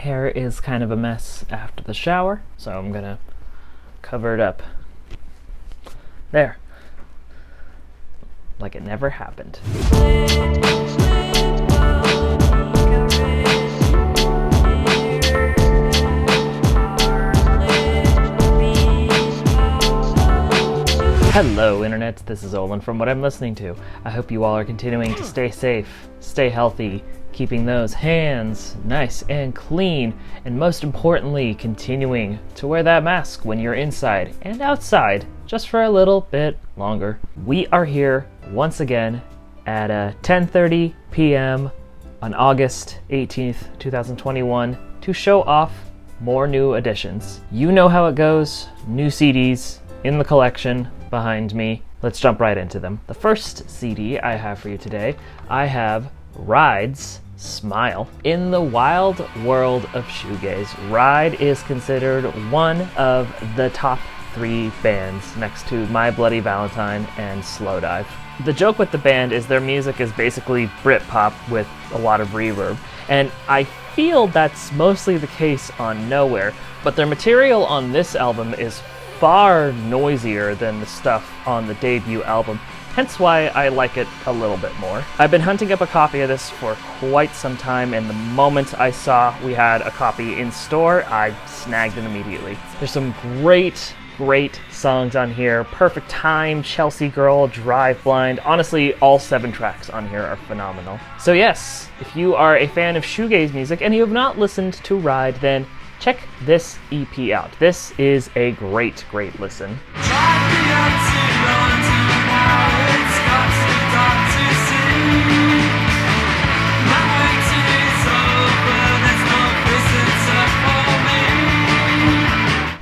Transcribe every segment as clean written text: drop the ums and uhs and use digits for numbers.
hair is kind of a mess after the shower, so I'm gonna cover it up. There. Like it never happened. Hello Internet, this is Olin from What I'm Listening To. I hope you all are continuing to stay safe, stay healthy, keeping those hands nice and clean, and most importantly, continuing to wear that mask when you're inside and outside, just for a little bit longer. We are here once again at 10:30 p.m. on August 18th, 2021 to show off more new additions. You know how it goes, new CDs in the collection behind me. Let's jump right into them. The first CD I have for you today, I have Ride's Smile. In the wild world of shoegaze, Ride is considered one of the top 3 bands next to My Bloody Valentine and Slowdive. The joke with the band is their music is basically Britpop with a lot of reverb, and I feel that's mostly the case on Nowhere, but their material on this album is far noisier than the stuff on the debut album, hence why I like it a little bit more. I've been hunting up a copy of this for quite some time, and the moment I saw we had a copy in store, I snagged it immediately. There's some great songs on here. Perfect Time, Chelsea Girl, Drive Blind. Honestly, all 7 tracks on here are phenomenal. So yes, if you are a fan of shoegaze music and you have not listened to Ride, then check this EP out. This is a great listen.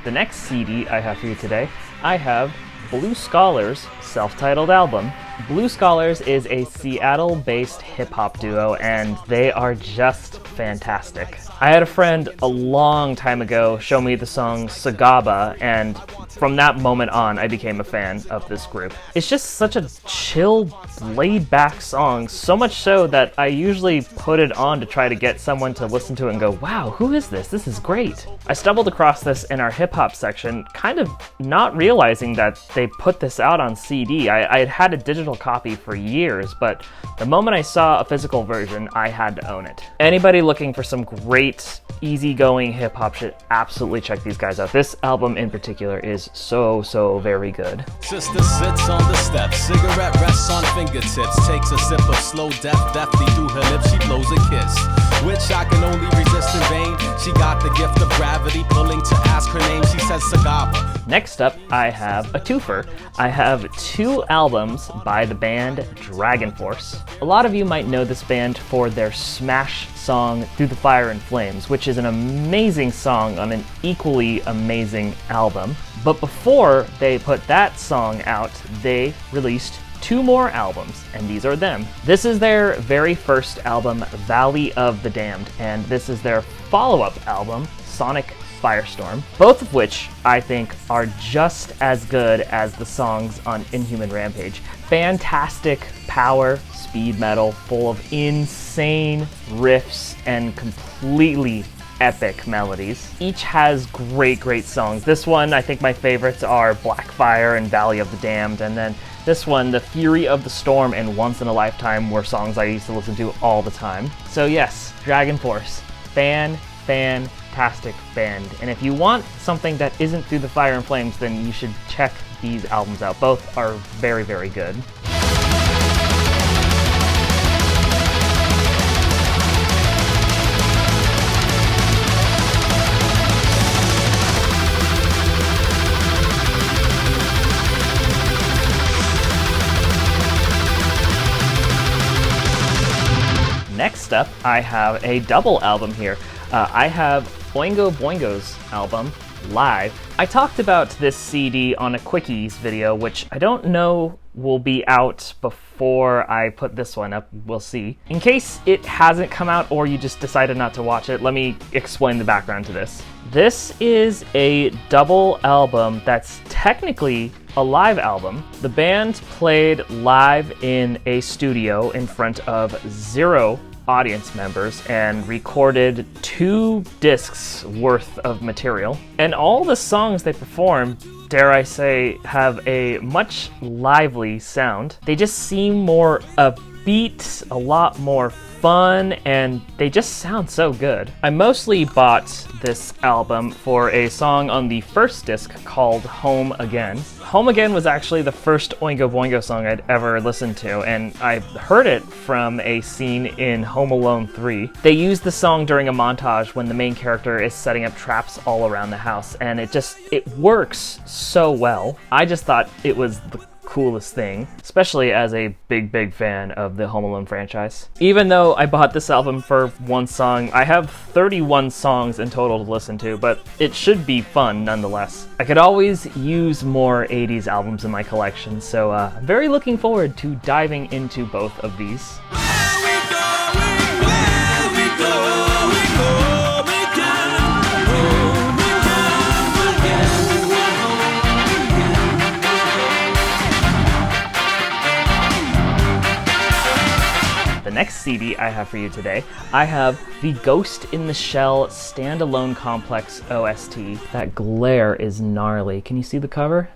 The next CD I have for you today, I have Blue Scholars' self-titled album. Blue Scholars is a Seattle-based hip-hop duo, and they are just fantastic. I had a friend a long time ago show me the song Sagaba, and from that moment on, I became a fan of this group. It's just such a chill, laid-back song, so much so that I usually put it on to try to get someone to listen to it and go, wow, who is this? This is great. I stumbled across this in our hip-hop section, kind of not realizing that they put this out on CD. I had had a digital copy for years, but the moment I saw a physical version, I had to own it. Anybody looking for some great, easygoing hip-hop shit, absolutely check these guys out. This album in particular is so very good. Sister sits on the steps, cigarette rests on fingertips, takes a sip of slow death, deftly through her lips she blows a kiss, which I can only resist in vain. She got the gift of gravity, pulling to ask her name, she says Sagaba. Next up, I have a twofer. I have 2 albums by the band DragonForce. A lot of you might know this band for their smash song Through the Fire and Flames, which is an amazing song on an equally amazing album. But before they put that song out, they released 2 more albums, and these are them. This is their very first album, Valley of the Damned, and this is their follow-up album, Sonic Firestorm, both of which I think are just as good as the songs on Inhuman Rampage. Fantastic power, speed metal, full of insane riffs and completely epic melodies. Each has great songs. This one, I think my favorites are Blackfire and Valley of the Damned, and then this one, The Fury of the Storm and Once in a Lifetime, were songs I used to listen to all the time. So yes, DragonForce, fantastic band. And if you want something that isn't Through the Fire and Flames, then you should check these albums out. Both are very good. Next up, I have a double album here. I have Oingo Boingos' album, Live. I talked about this CD on a Quickies video, which I don't know will be out before I put this one up. We'll see. In case it hasn't come out or you just decided not to watch it, let me explain the background to this. This is a double album that's technically a live album. The band played live in a studio in front of 0 audience members and recorded 2 discs worth of material. And all the songs they perform, dare I say, have a much lively sound. They just seem more upbeat, a lot more fun, and they just sound so good. I mostly bought this album for a song on the first disc called Home Again. Home Again was actually the first Oingo Boingo song I'd ever listened to, and I heard it from a scene in Home Alone 3. They used the song during a montage when the main character is setting up traps all around the house, and it works so well. I just thought it was the coolest thing, especially as a big fan of the Home Alone franchise. Even though I bought this album for 1 song, I have 31 songs in total to listen to, but it should be fun nonetheless. I could always use more 80s albums in my collection, so I'm very looking forward to diving into both of these. The next CD I have for you today, I have the Ghost in the Shell Standalone Complex OST. That glare is gnarly. Can you see the cover?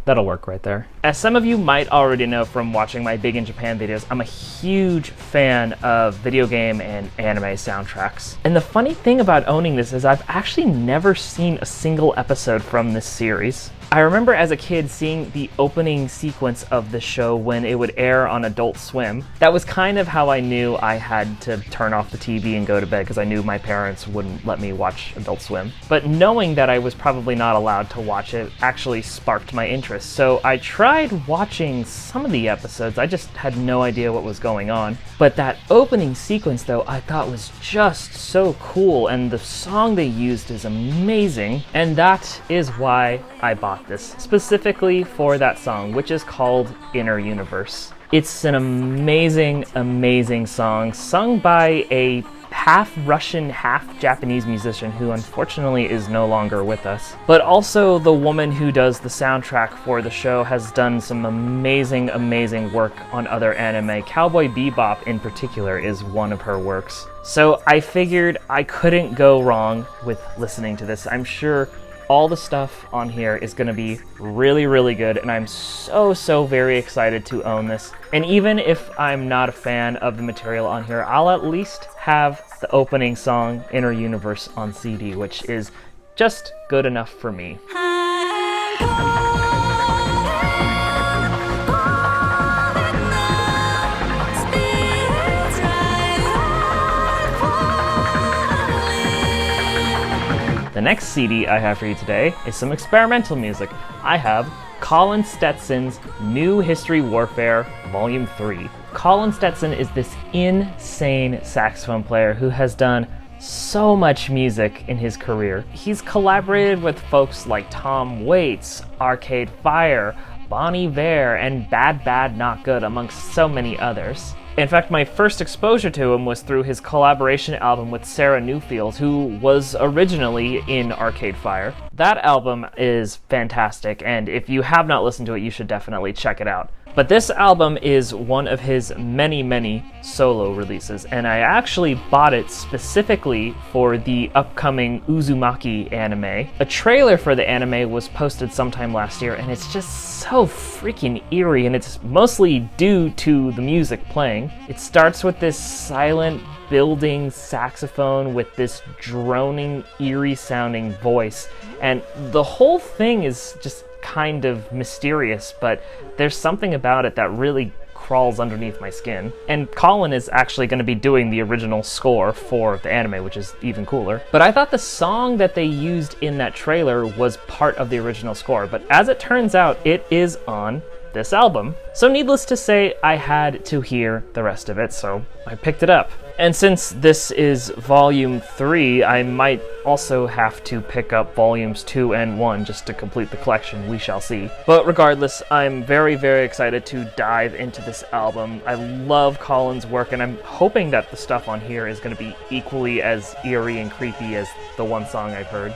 That'll work right there. As some of you might already know from watching my Big in Japan videos, I'm a huge fan of video game and anime soundtracks. And the funny thing about owning this is I've actually never seen a single episode from this series. I remember as a kid seeing the opening sequence of the show when it would air on Adult Swim. That was kind of how I knew I had to turn off the TV and go to bed, because I knew my parents wouldn't let me watch Adult Swim. But knowing that I was probably not allowed to watch it actually sparked my interest. So I tried watching some of the episodes. I just had no idea what was going on. But that opening sequence, though, I thought was just so cool, and the song they used is amazing. And that is why I bought this, specifically for that song, which is called Inner Universe. It's an amazing song, sung by a half Russian, half Japanese musician who unfortunately is no longer with us. But also the woman who does the soundtrack for the show has done some amazing work on other anime. Cowboy Bebop in particular is one of her works. So I figured I couldn't go wrong with listening to this. I'm sure all the stuff on here is going to be really good, and I'm so very excited to own this. And even if I'm not a fan of the material on here, I'll at least have the opening song, Inner Universe, on CD, which is just good enough for me. The next CD I have for you today is some experimental music. I have Colin Stetson's New History Warfare Volume 3. Colin Stetson is this insane saxophone player who has done so much music in his career. He's collaborated with folks like Tom Waits, Arcade Fire, Bon Iver, and Bad Bad Not Good, amongst so many others. In fact, my first exposure to him was through his collaboration album with Sarah Neufeld, who was originally in Arcade Fire. That album is fantastic, and if you have not listened to it, you should definitely check it out. But this album is one of his many solo releases, and I actually bought it specifically for the upcoming Uzumaki anime. A trailer for the anime was posted sometime last year, and it's just so freaking eerie, and it's mostly due to the music playing. It starts with this silent building saxophone with this droning, eerie sounding voice, and the whole thing is just kind of mysterious, but there's something about it that really crawls underneath my skin. And Colin is actually going to be doing the original score for the anime, which is even cooler. But I thought the song that they used in that trailer was part of the original score, but as it turns out, it is on this album. So needless to say, I had to hear the rest of it, so I picked it up. And since this is volume 3, I might also have to pick up volumes 2 and 1 just to complete the collection. We shall see. But regardless, I'm very excited to dive into this album. I love Colin's work, and I'm hoping that the stuff on here is going to be equally as eerie and creepy as the one song I've heard.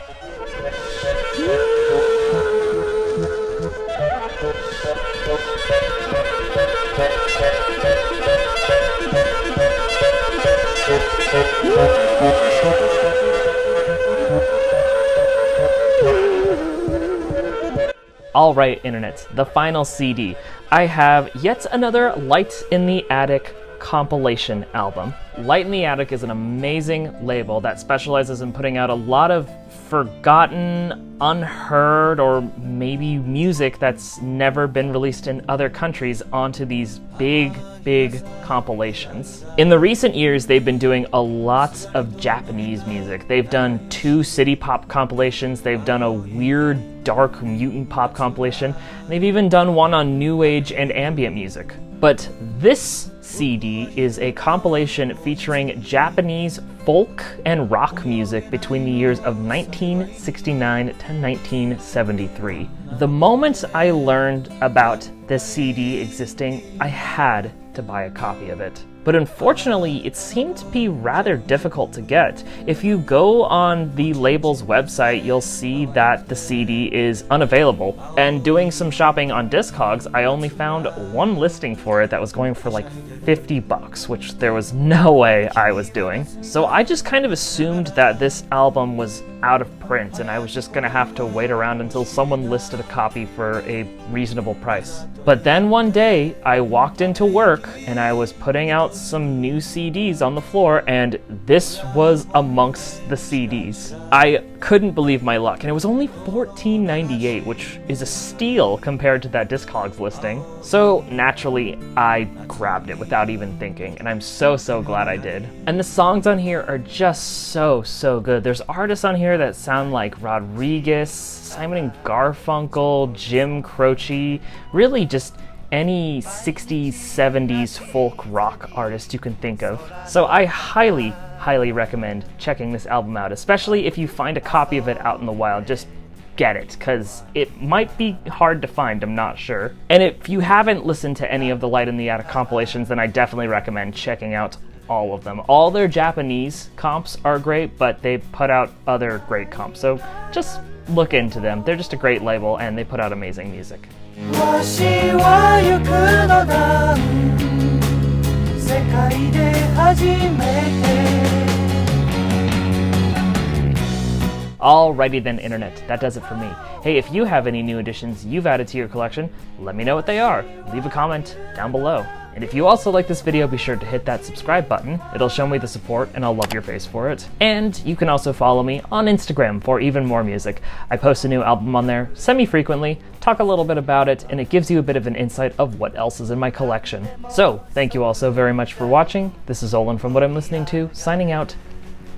Alright, Internet, the final CD. I have yet another Light in the Attic compilation album. Light in the Attic is an amazing label that specializes in putting out a lot of forgotten, unheard, or maybe music that's never been released in other countries onto these big compilations. In the recent years, they've been doing a lot of Japanese music. They've done 2 city pop compilations, they've done a weird dark mutant pop compilation, and they've even done one on new age and ambient music. But this CD is a compilation featuring Japanese folk and rock music between the years of 1969 to 1973. The moment I learned about this CD existing, I had to buy a copy of it. But unfortunately, it seemed to be rather difficult to get. If you go on the label's website, you'll see that the CD is unavailable. And doing some shopping on Discogs, I only found one listing for it that was going for like $50, which there was no way I was doing. So I just kind of assumed that this album was out of print and I was just gonna have to wait around until someone listed a copy for a reasonable price. But then one day, I walked into work and I was putting out some new CDs on the floor, and this was amongst the CDs. I couldn't believe my luck, and it was only $14.98, which is a steal compared to that Discogs listing. So naturally, I grabbed it without even thinking, and I'm so glad I did. And the songs on here are just so good. There's artists on here that sound like Rodriguez, Simon and Garfunkel, Jim Croce, really just any 60s, 70s folk rock artist you can think of. So I highly recommend checking this album out, especially if you find a copy of it out in the wild. Just get it, because it might be hard to find, I'm not sure. And if you haven't listened to any of the Light in the Attic compilations, then I definitely recommend checking out all of them. All their Japanese comps are great, but they put out other great comps, so just look into them. They're just a great label, and they put out amazing music. Alrighty then, Internet, that does it for me. Hey, if you have any new additions you've added to your collection, let me know what they are. Leave a comment down below. And if you also like this video, be sure to hit that subscribe button. It'll show me the support and I'll love your face for it. And you can also follow me on Instagram for even more music. I post a new album on there semi-frequently, talk a little bit about it, and it gives you a bit of an insight of what else is in my collection. So, thank you all so very much for watching. This is Olin from What I'm Listening To, signing out.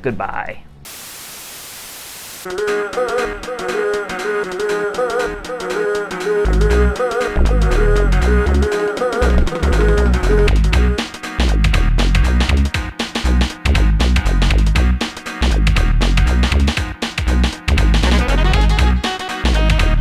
Goodbye.